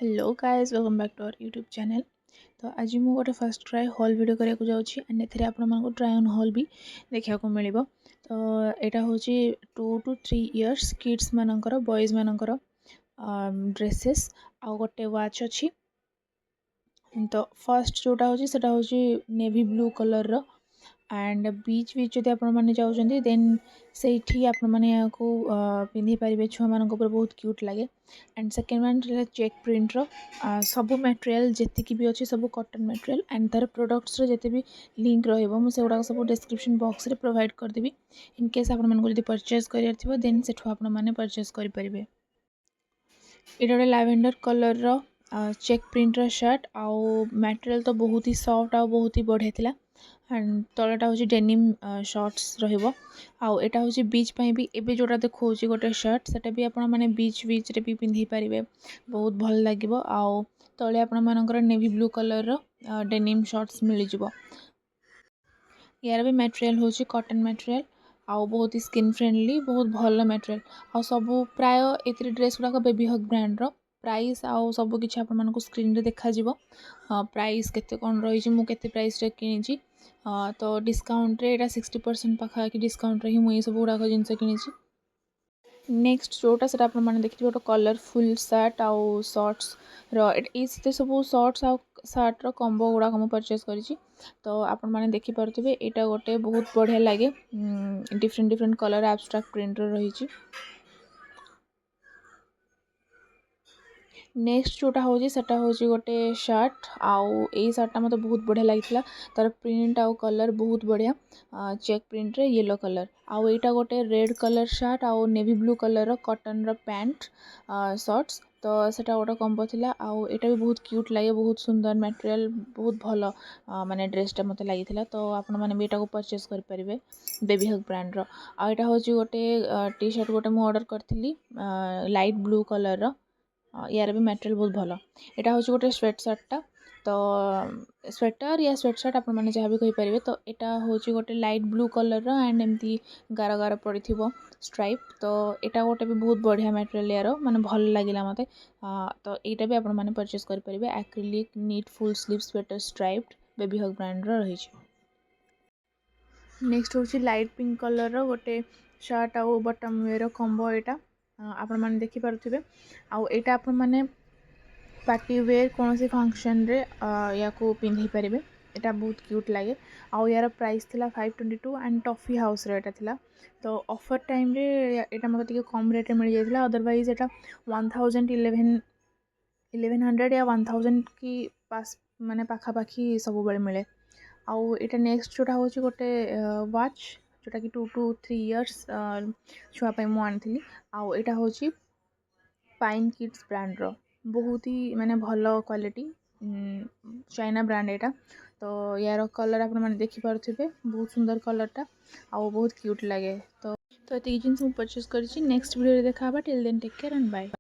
Hello guys welcome back to our YouTube channel. तो आज मुझे गोटे फर्स्ट ट्राए हॉल वीडियो करने को जाऊँगी एंड एथे आपको ट्राए ऑन हॉल भी देखा मिल। तो यहाँ हूँ 2 to 3 इयर्स किड्स मानकर बॉयज मानकर ड्रेसेस आउ गोटे वाच अच्छी। तो फर्स्ट जोटा हूँ सेटा हूँ नेवी ब्लू कलर रो एंड बीच बीच जब आपने जाऊँच देन से पिंधि पारे छुआ मान बहुत क्यूट लगे। And second one check print रो सब मटेरियल जी भी अच्छी सब कॉटन मटेरियल एंड तार प्रोडक्ट्स जिते भी लिंक रुक सब डिस्क्रिप्शन बॉक्स रे प्रोवाइड करदेवी इन केस आप परचेज कर देन से परचेज करेंगे। ये गोटे लैवेंडर कलर रो चेक प्रिंट रो शर्ट आउ मटेरियल तो बहुत ही सॉफ्ट आ बहुत ही बढ़िया थिला एंड तलटा हूँ डेनिम शॉर्ट्स रहिबो। आउ एटा हूँ बीच पे भी एबे जोटा देखो गोटे शर्ट सेटा भी आपण माने बीच बीच रे भी पिंधि पारिबे बहुत भल लागिबो। आउ तले आपण मानकर नेवी ब्लू कलर रो डेनिम शॉर्ट्स मिल जिवो। यार भी मटेरियल हूँ कॉटन मटेरियल आउ बहुत ही स्किन फ्रेंडली बहुत भल मटेरियल आ सब प्राय ए ड्रेस गुड़ाक बेबी हग ब्रांड रो प्राइस आउ सब किसी आप स्क्रीन रे देखा प्राइस केते कौन रही मुझे प्राइस रे किनी। तो डिस्काउंट रे 60% पाखापाखि डिस्काउंट रे ही मुझे सब गुड़ाक जिनस किनी। नेक्स्ट जोटा से देखिए गोटे कलरफुल सार्ट आउ सर्ट्स रे सब सर्ट्स आउ सार्ट रो कॉम्बो गुड़ाक मुझे परचेज करी। तो आपण मैंने देखिपे यहाँ गोटे बहुत बढ़िया लगे different different colour abstract print रही। नेक्स्ट जोटा हूँ सेटा हूँ गोटे शर्ट आउ यही शार्टा मतलब बहुत बढ़िया लगी तार प्रिंट आउ कलर बहुत बढ़िया चेक प्रिंट रे येलो कलर आउ यहाँ गोटे रेड कलर शर्ट आउ नेवी ब्लू कलर कॉटन रो पैंट शॉर्ट्स। तो सेटा गोटे कॉम्बो थिला आउ एटा भी बहुत क्यूट लगे बहुत सुंदर मटेरियल बहुत भल माने ड्रेसटा मत लगी। तो आपण मैंने भी यहाँ परचेज करेंगे बेबी हग ब्रांड रो। आ यहाँ हूँ गोटे टी शर्ट गोटे मुझे ऑर्डर करी लाइट ब्लू कलर यार भी मटेरियल बहुत भल। यहाँ हूँ गोटे स्वेट शर्टा तो स्वेटर या स्वेट शर्ट आप जहाँ भी कहींपारे। तो यहाँ हूँ गोटे लाइट ब्लू कलर एंड एमती गार गार पड़ी स्ट्राइप। तो यहाँ गोटे भी बहुत बढ़िया मटेरियल यार माने भल लगे मत। तो यहाँ भी आप परचेज करेंगे acrylic knit full sleeve sweater striped baby hug brand रही। नेक्स्ट हूँ लाइट पिंक कलर गोटे शर्ट आउ बटम वेयर कॉम्बो यहाँ आपण मैंने देखिपे आउ यहाँ आपण मैंने पार्टी वेयर कौन सी फंक्शन रे या को पिंधि पारे। यहाँ बहुत क्यूट लगे आउ यार प्राइस थिला 522 एंड टॉफी हाउस रे एटा थिला। तो ऑफर टाइम रे यहाँ मतलब कम रेट मिल जाता अदरवाइज यहाँ 1100 या 1000 की पास माने पाखापाखि सब बेले मिले। आउ यहाँ नेक्स्ट जोटा हूँ गोटे वाच जोटा कि 2 to 3 इयर्स छुआपाई मुझे आनी। आउ यहाँ हूँ पाइन किड्स ब्रांड रो बहुत ही माने भल क्वालिटी चाइना ब्रांड यहाँ। तो यार कलर आप देखिपे बहुत सुंदर कलरटा आउ बहुत क्यूट लगे। तो ये जिन परचेज कर नेक्स्ट वीडियो देखा till then take care and bye.